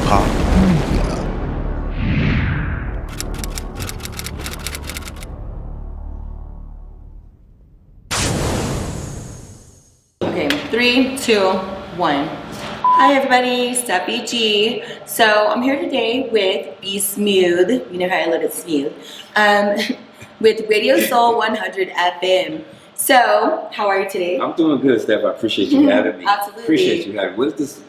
hop media. Okay, 3, 2, 1. Hi everybody, Steffy G. So I'm here today with Be Smooth. You know how I love it smooth. With Radio Soul 100 FM. So, how are you today? I'm doing good, Steph. I appreciate you having me. Absolutely. Appreciate you having me. What's this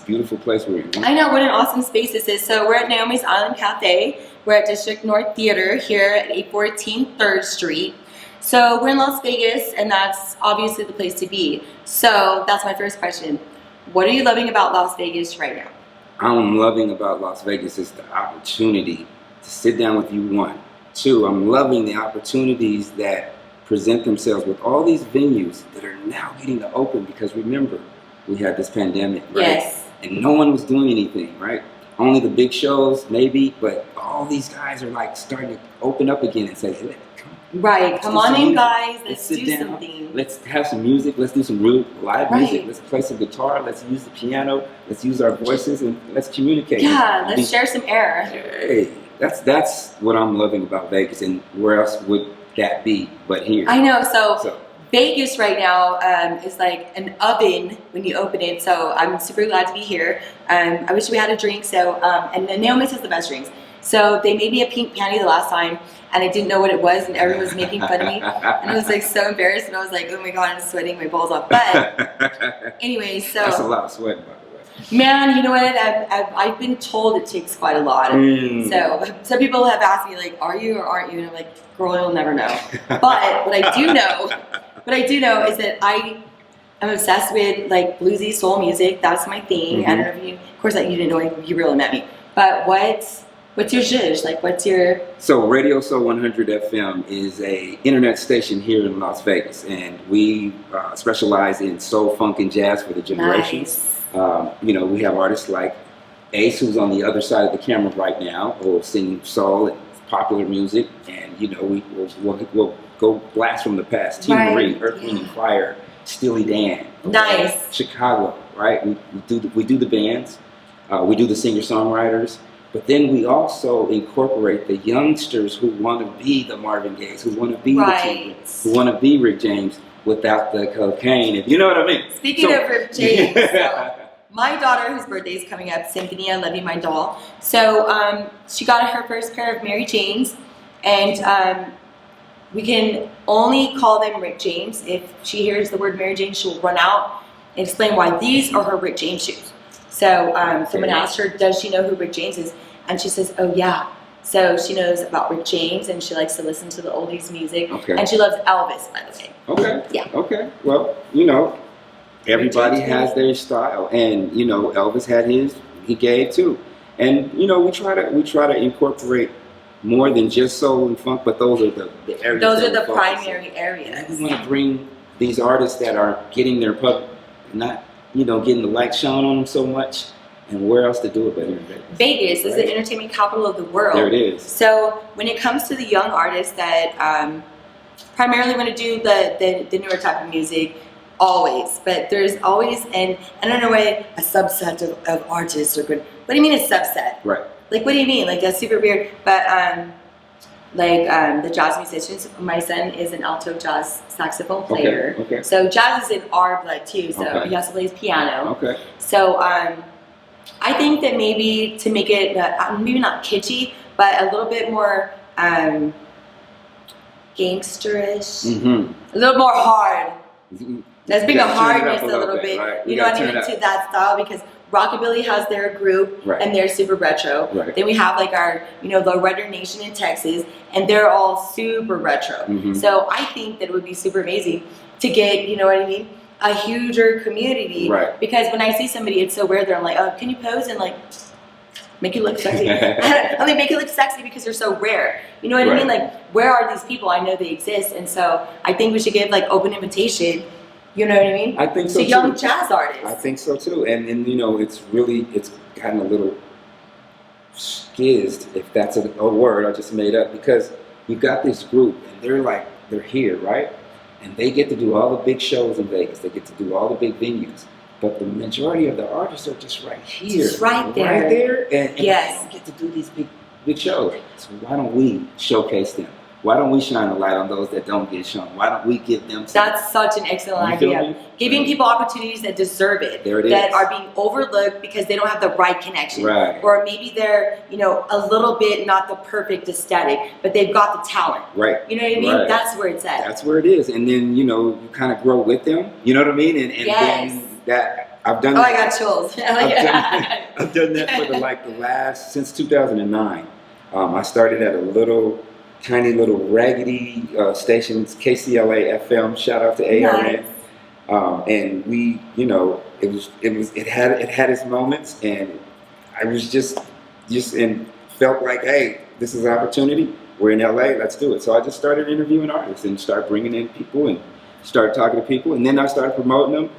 beautiful place we're in? I know, what an awesome space this is. So we're at Naomi's Island Cafe. We're at District North Theater here at 814 3rd Street. So we're in Las Vegas, and that's obviously the place to be. So that's my first question. What are you loving about Las Vegas right now? I'm loving about Las Vegas is the opportunity to sit down with you, one. Two, I'm loving the opportunities that present themselves with all these venues that are now getting to open, because remember, we had this pandemic, right? Yes. And no one was doing anything, right? Only the big shows, maybe, but all these guys are like starting to open up again and say, hey, come on in, guys. Let's do down. something. Let's have some music. Let's do some real live music. Right. Let's play some guitar. Let's use the piano. Let's use our voices, and let's communicate. Yeah, let's share some air. Hey, that's what I'm loving about Vegas, and where else would that be but here? I know. So Vegas right now is like an oven when you open it. So I'm super glad to be here. I wish we had a drink. So and then Naomi's has the best drinks. So they made me a pink panty the last time, and I didn't know what it was, and everyone was making fun of me, and I was like so embarrassed, and I was like, oh my god, I'm sweating my balls off. But anyway, so that's a lot of sweat, by the way. Man, you know what? I've been told it takes quite a lot. So some people have asked me like, are you or aren't you? And I'm like, girl, you'll never know. But what I do know is that I'm obsessed with like bluesy soul music. That's my thing. I don't know if you, of course, like, you didn't know if you really met me. But what's your zhuzh? Like, what's your... So Radio Soul 100 FM is a internet station here in Las Vegas, and we specialize in soul, funk, and jazz for the generations. Nice. You know, we have artists like Ace, who's on the other side of the camera right now, who'll sing soul and popular music, and you know, we'll go blast from the past. T. Marie, Earth, Wind, and Fire, Steely Dan, Nice. Chicago, right? We do the bands, we do the singer-songwriters. But then we also incorporate the youngsters who want to be the Marvin Gayes, who want to be the Timberlands, who want to be Rick James without the cocaine, if you know what I mean. Speaking of Rick James, my daughter, whose birthday is coming up, Symphony, I love you, my doll. So she got her first pair of Mary Janes, and we can only call them Rick James. If she hears the word Mary Jane, she'll run out and explain why these are her Rick James shoes. So someone asked her, does she know who Rick James is? And she says, oh yeah. So she knows about Rick James, and she likes to listen to the oldies music. Okay. And she loves Elvis, by the way. Okay. Yeah. Okay. Well, you know, everybody has their style, and you know, Elvis had his. He gave too, and you know, we try to incorporate more than just soul and funk, but those are the areas. Those are the primary areas. We want to bring these artists that are getting their not, you know, getting the light shone on them so much, and where else to do it but here in Vegas? Vegas is the entertainment capital of the world. There it is. So when it comes to the young artists that primarily want to do the newer type of music, always, but there's always, and I don't know why a subset of artists are good. What do you mean a subset? Right. Like, what do you mean? Like, that's super weird. But the jazz musicians, my son is an alto jazz saxophone player. Okay. So jazz is in our blood too. So he also plays piano. Okay. So I think that maybe to make it maybe not kitschy, but a little bit more gangsterish, a little more hard. Let's bring a hardness a little bit. Right. You know what I mean? To that style, because Rockabilly has their group, and they're super retro. Right. Then we have like our, you know, the Redder Nation in Texas, and they're all super retro. So I think that it would be super amazing to get, you know what I mean, a huger community. Right. Because when I see somebody, it's so weird. They're like, oh, can you pose and like make it look sexy? I mean, make it look sexy because they're so rare. You know what I mean? Like, where are these people? I know they exist, and so I think we should give like open invitation. You know what I mean? I think so to too. young jazz artists. I think so too. And you know, it's gotten a little skizzed, if that's a word I just made up, because you've got this group and they're here, right? And they get to do all the big shows in Vegas. They get to do all the big venues. but the majority of the artists are just right here, Just right there. and Yes. they don't get to do these big shows. So why don't we showcase them? Why don't we shine a light on those that don't get shown? Why don't we give them? That's such an excellent idea. Giving people opportunities that deserve it, that are being overlooked because they don't have the right connection, right? Or maybe they're, a little bit not the perfect aesthetic, but they've got the talent, right? You know what I mean? Right. That's where it's at. That's where it is, and then you kind of grow with them. You know what I mean? And yes. Then that I've done. Oh, I got chills. I've done that for the last since 2009. I started at a tiny little raggedy stations, KCLA FM. Shout out to ARN. Nice. And we, it had its moments, and I was just and felt like, hey, this is an opportunity. We're in LA, let's do it. So I just started interviewing artists and started bringing in people and started talking to people, and then I started promoting them.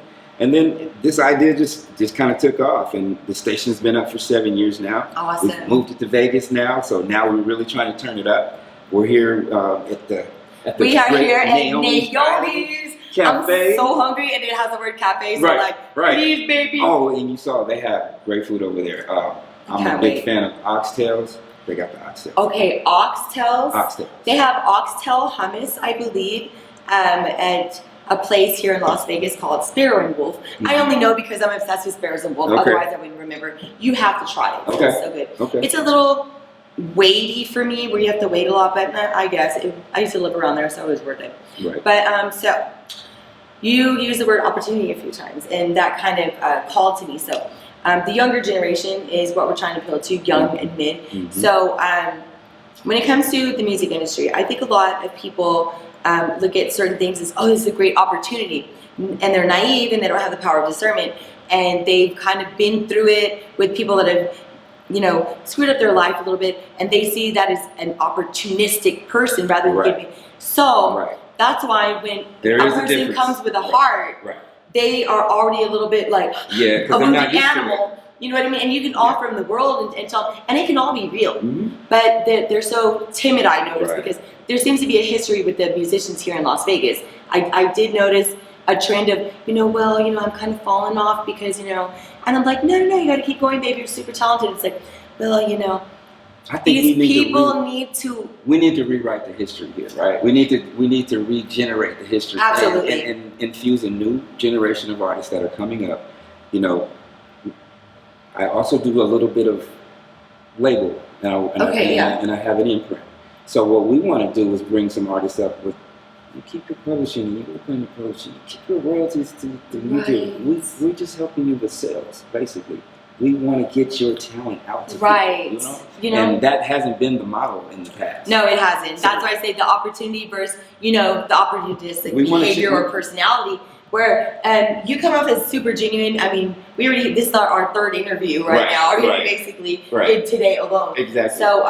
And then this idea just kind of took off, and the station's been up for 7 years now. Awesome. We've moved it to Vegas now, so now we're really trying to turn it up. We're here at the we are here at Naomi's Cafe. I'm so hungry, and it has the word cafe, so please, baby. Oh, and you saw they have great food over there. I'm a big fan of oxtails. They got the oxtails. Okay, oxtails. Oxtails. They have oxtail hummus, I believe, at a place here in Las Vegas called Sparrow and Wolf. Mm-hmm. I only know because I'm obsessed with Sparrows and Wolf. Okay. Otherwise, I wouldn't remember. You have to try it. Okay. It's so good. Okay. It's a little weighty for me, where you have to wait a lot, but I guess I used to live around there, so it was worth it. Right. But so you used the word opportunity a few times, and that kind of called to me. So the younger generation is what we're trying to appeal to, young and mid. Mm-hmm. So when it comes to the music industry, I think a lot of people look at certain things as, oh, this is a great opportunity, and they're naive and they don't have the power of discernment, and they've kind of been through it with people that have screwed up their life a little bit, and they see that as an opportunistic person rather than giving. So that's why when a person comes with a heart, they are already a little bit like of an animal. You know what I mean? And you can offer them the world and tell them, and it can all be real. Mm-hmm. But they're so timid, I noticed, because there seems to be a history with the musicians here in Las Vegas. I did notice a trend of, I'm kind of falling off because, and I'm like, no, you got to keep going, baby. You're super talented. It's like, I think these people need to. We need to rewrite the history here, right? We need to regenerate the history. Absolutely. And infuse a new generation of artists that are coming up. I also do a little bit of label now, and I have an imprint. So what we want to do is bring some artists up with. You keep your publishing, you work on your publishing, you keep your royalties to music. We're just helping you with sales, basically. We want to get your talent out to people, and that hasn't been the model in the past. No, it hasn't. So that's why I say the opportunity versus, the opportunistic behavior or personality, where you come off as super genuine. I mean, this is our third interview now, basically, in today alone. Exactly. So,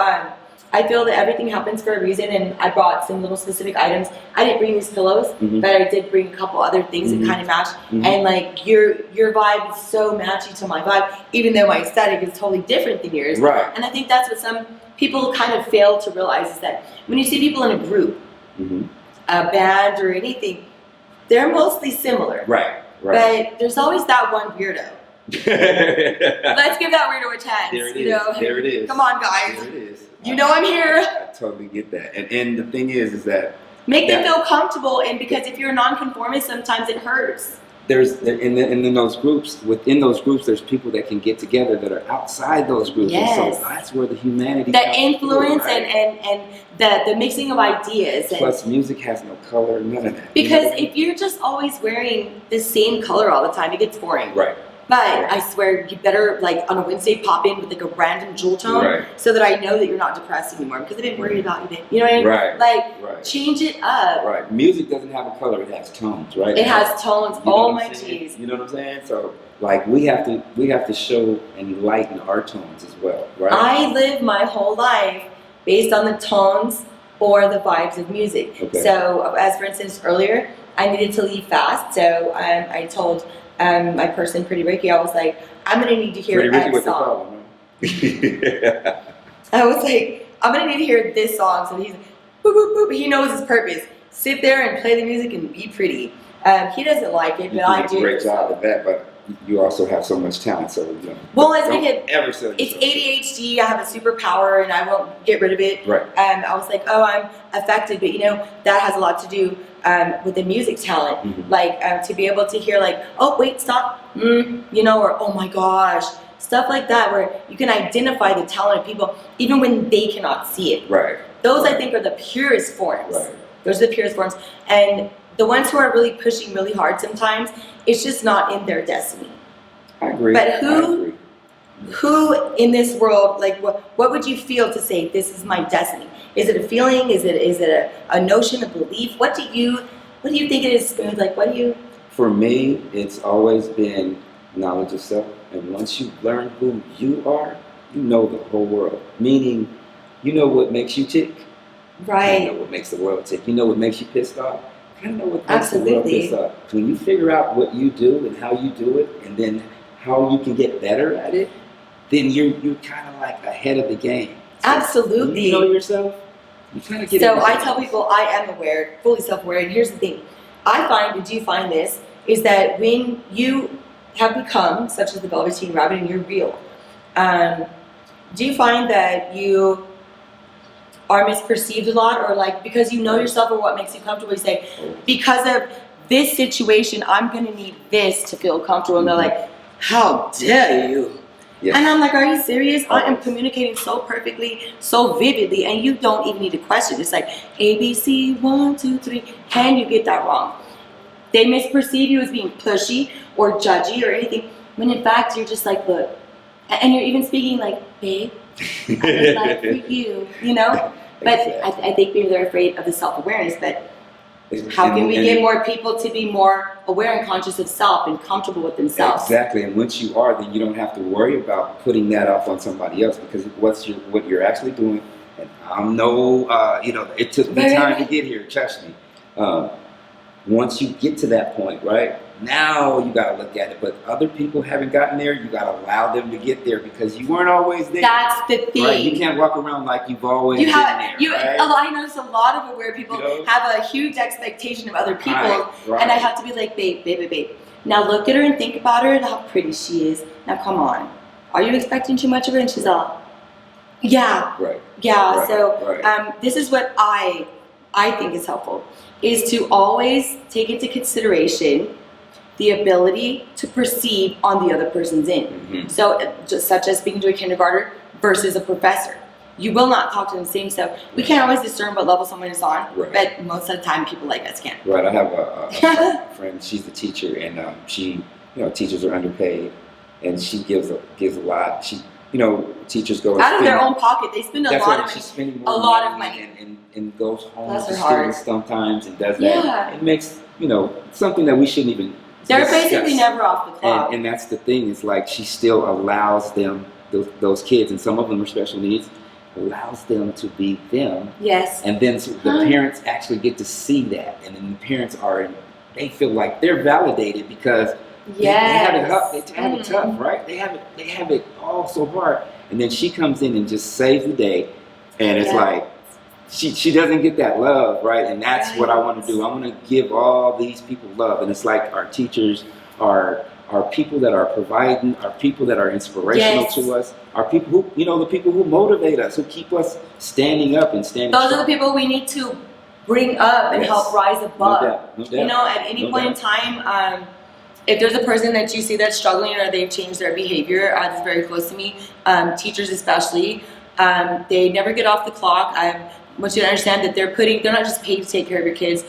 I feel that everything happens for a reason, and I brought some little specific items. I didn't bring these pillows, but I did bring a couple other things that kind of match. And like your vibe is so matchy to my vibe, even though my aesthetic is totally different than yours. Right. And I think that's what some people kind of fail to realize, is that when you see people in a group, a band or anything, they're mostly similar. Right. But there's always that one weirdo. Let's give that weirdo a chance. There it is. There it is. Come on, guys. There it is. I'm here. I totally get that. And the thing is that make them feel comfortable, and because if you're a nonconformist, sometimes it hurts. And in those groups, within those groups, there's people that can get together that are outside those groups. Yes. And so that's where the humanity, the influence through, and the mixing of ideas. Plus, music has no color, none of that. Because if you're just always wearing the same color all the time, it gets boring. Right. But I swear, you better, on a Wednesday, pop in with, a random jewel tone so that I know that you're not depressed anymore, because I've been worried about you. You know what I mean? Right. Change it up. Right. Music doesn't have a color, it has tones, right? It has tones. Oh, my jeez. You know what I'm saying? So, we have to show and lighten our tones as well, right? I live my whole life based on the tones or the vibes of music. Okay. So, as for instance, earlier, I needed to leave fast, so I told my person, Pretty Ricky, I was like, I'm going to need to hear X song. I was like, I'm going to need to hear this song. So he's like, boop, boop, boop. He knows his purpose. Sit there and play the music and be pretty. He doesn't like it, but I do. You do a great job at that, but you also have so much talent. So well, as don't we get, ever sell it's yourself. ADHD. I have a superpower, and I won't get rid of it. Right. I was like, oh, I'm affected, but that has a lot to do with the music talent. Mm-hmm. Like to be able to hear, like, oh wait, stop, or oh my gosh, stuff like that, where you can identify the talent of people even when they cannot see it. Right. Those right. I think are the purest forms. Right. Those are the purest forms, and the ones who are really pushing really hard sometimes, it's just not in their destiny. I agree. But who in this world, like, what would you feel to say this is my destiny? Is it a feeling? Is it a notion, a belief? What do you think it is, Smooth? Like, what do you? For me, it's always been knowledge of self, and once you learn who you are, you know the whole world. Meaning, you know what makes you tick. Right. You know what makes the world tick. You know what makes you pissed off. You know what makes Absolutely. the world pissed off. When you figure out what you do and how you do it, and then how you can get better at it, then you're kind of like ahead of the game. So Absolutely. when you know yourself, you kind of get. So I tell people I am aware, fully self-aware, and here's the thing: I find, and do you find this, is that when you have become such as the Velveteen Rabbit and you're real, do you find that you are misperceived a lot, or like because you know yourself or what makes you comfortable, you say, because of this situation, I'm going to need this to feel comfortable, and they're like, how dare you? Yes. And I'm like, are you serious? I am communicating so perfectly, so vividly, and you don't even need to question. It's like ABC 1, 2, 3. Can you get that wrong? They misperceive you as being pushy or judgy or anything, when in fact you're just like, look, and you're even speaking like, babe, I would like for you, But Exactly. I think maybe they're afraid of the self-awareness. But how can we get more people to be more aware and conscious of self and comfortable with themselves? Exactly. And once you are, then you don't have to worry about putting that off on somebody else, because what you're actually doing. And it took me time to get here. Trust me. Once you get to that point, right? Now you got to look at it. But other people haven't gotten there. You got to allow them to get there, because you weren't always there. That's the thing. Right? You can't walk around like you've always been there. Right? I notice a lot of aware people have a huge expectation of other people, right. and I have to be like, babe. Now look at her and think about her and how pretty she is. Now come on, are you expecting too much of her? And she's all, yeah, right, yeah. right, So right. This is what I think is helpful, is to always take into consideration the ability to perceive on the other person's end. Mm-hmm. So, just such as speaking to a kindergartner versus a professor. You will not talk to them the same, so we can't always discern what level someone is on, right. but most of the time people like us can. Right, I have a friend, she's a teacher, and she, teachers are underpaid, and she gives a lot. She, teachers go out of their own pocket, they spend a lot of money. And goes home Bless to her heart. students sometimes and does that. Yeah. It makes, something that we shouldn't even They're discuss. basically never off the clock. And that's the thing, it's like she still allows them, those kids, and some of them are special needs, allows them to be them. Yes. And then the parents actually get to see that, and then the parents they feel like they're validated, because they have it tough, right? They have it all so hard, and then she comes in and just saves the day, and it's like she doesn't get that love, right? And that's what I want to do. I want to give all these people love, and it's like our teachers are people that are providing, are people that are inspirational to us, are people who, the people who motivate us, who keep us standing up and standing Those strong. are the people we need to bring up and help rise above. No doubt. At any point in time, if there's a person that you see that's struggling or they've changed their behavior, that's very close to me, teachers especially, they never get off the clock. I want you to understand that they're not just paid to take care of your kids,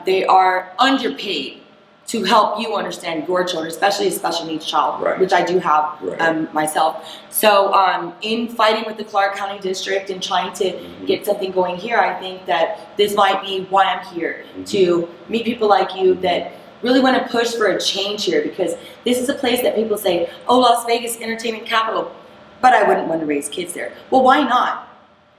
they are underpaid to help you understand your children, especially a special needs child, which I do have myself. So in fighting with the Clark County District and trying to get something going here, I think that this might be why I'm here, to meet people like you that really want to push for a change here, because this is a place that people say, oh, Las Vegas, entertainment capital, but I wouldn't want to raise kids there. Well, why not?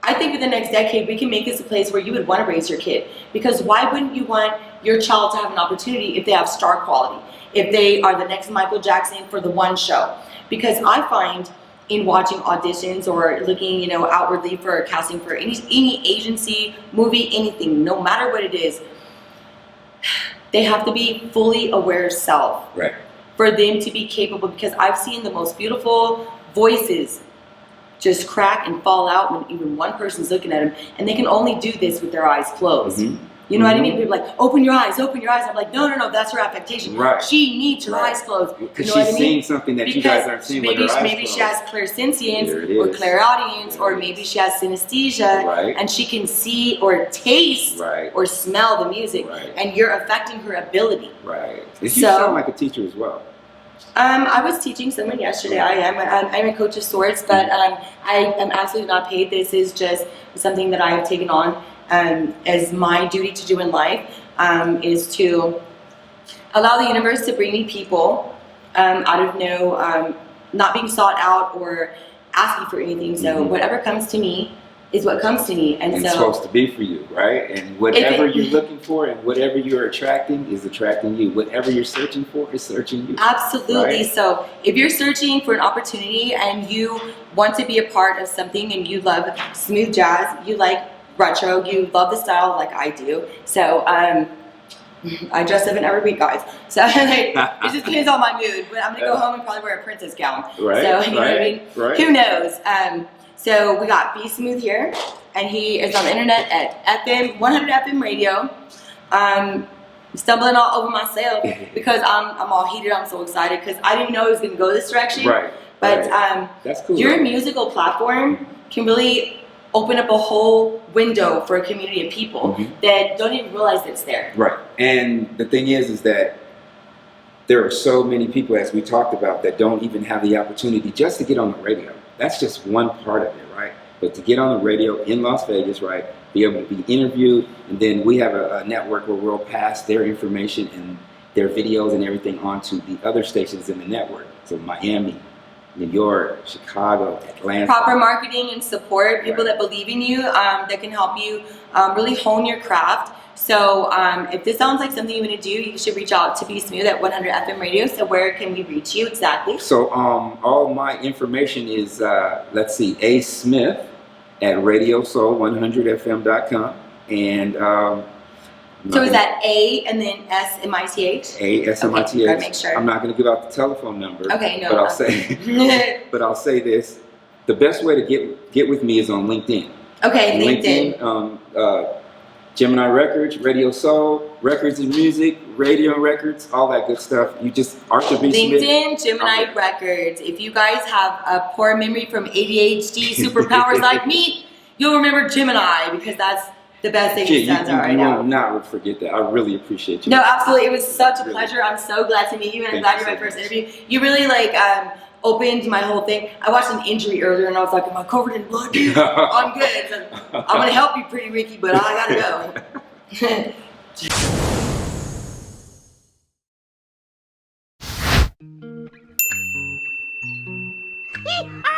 I think in the next decade, we can make this a place where you would want to raise your kid, because why wouldn't you want your child to have an opportunity if they have star quality, if they are the next Michael Jackson for the one show? Because I find in watching auditions or looking, outwardly for casting for any agency, movie, anything, no matter what it is, they have to be fully aware of self. Right. for them to be capable, because I've seen the most beautiful voices just crack and fall out when even one person's looking at them, and they can only do this with their eyes closed. You know what I mean? People are like, open your eyes, open your eyes. I'm like, no, that's her affectation. Right. She needs her eyes closed. Because you know she's seeing something that you guys aren't seeing with her eyes maybe closed. she has clairsentience or clairaudience, or maybe she has synesthesia, and she can see or taste or smell the music, and you're affecting her ability. Right. You sound like a teacher as well. I was teaching someone yesterday. I'm a coach of sorts, but I am absolutely not paid. This is just something that I have taken on as my duty to do in life, is to allow the universe to bring me people out of not being sought out or asking for anything. So whatever comes to me is what comes to me, and so it's supposed to be for you, right? And whatever you're looking for and whatever you're attracting is attracting you. Whatever you're searching for is searching you. Absolutely. Right? So if you're searching for an opportunity and you want to be a part of something, and you love smooth jazz, you like retro, you love the style like I do. So I dress up in every week, guys. So it just depends on my mood. But I'm gonna go home and probably wear a princess gown. Right. So you know what I mean? Right. Who knows? So we got Be Smooth here, and he is on the internet at FM 100 FM radio. Stumbling all over myself because I'm all heated. I'm so excited because I didn't know it was gonna go this direction. Right. But that's cool. Your musical platform can really open up a whole window for a community of people that don't even realize that it's there. Right. And the thing is that there are so many people, as we talked about, that don't even have the opportunity just to get on the radio. That's just one part of it, right? But to get on the radio in Las Vegas, right, be able to be interviewed, and then we have a network where we'll pass their information and their videos and everything onto the other stations in the network. So Miami, New York, Chicago, Atlanta. Proper marketing and support, people that believe in you, that can help you really hone your craft. So if this sounds like something you want to do, you should reach out to Be Smooth at 100 FM radio. So where can we reach you exactly? So all my information is, let's see, A. Smith at radiosoul100fm.com. And so is that A and then S-M-I-T-H? A-S-M-I-T-H. Okay, make sure. I'm not going to give out the telephone number. Okay, no. But I'll say this. The best way to get with me is on LinkedIn. Okay, LinkedIn. Gemini Records, Radio Soul, Records and Music, Radio Records, all that good stuff. You just Arthur B. Smith. LinkedIn, Gemini Records. If you guys have a poor memory from ADHD superpowers like me, you'll remember Gemini, because that's the best thing that stands out right now. You will not forget that. I really appreciate you. No, absolutely. It was such a pleasure. I'm so glad to meet you, and I'm glad you're my first interview. You really opened my whole thing. I watched an injury earlier, and I was like, am I covered in blood? I'm good. So I'm going to help you, Pretty Ricky, but I got to go.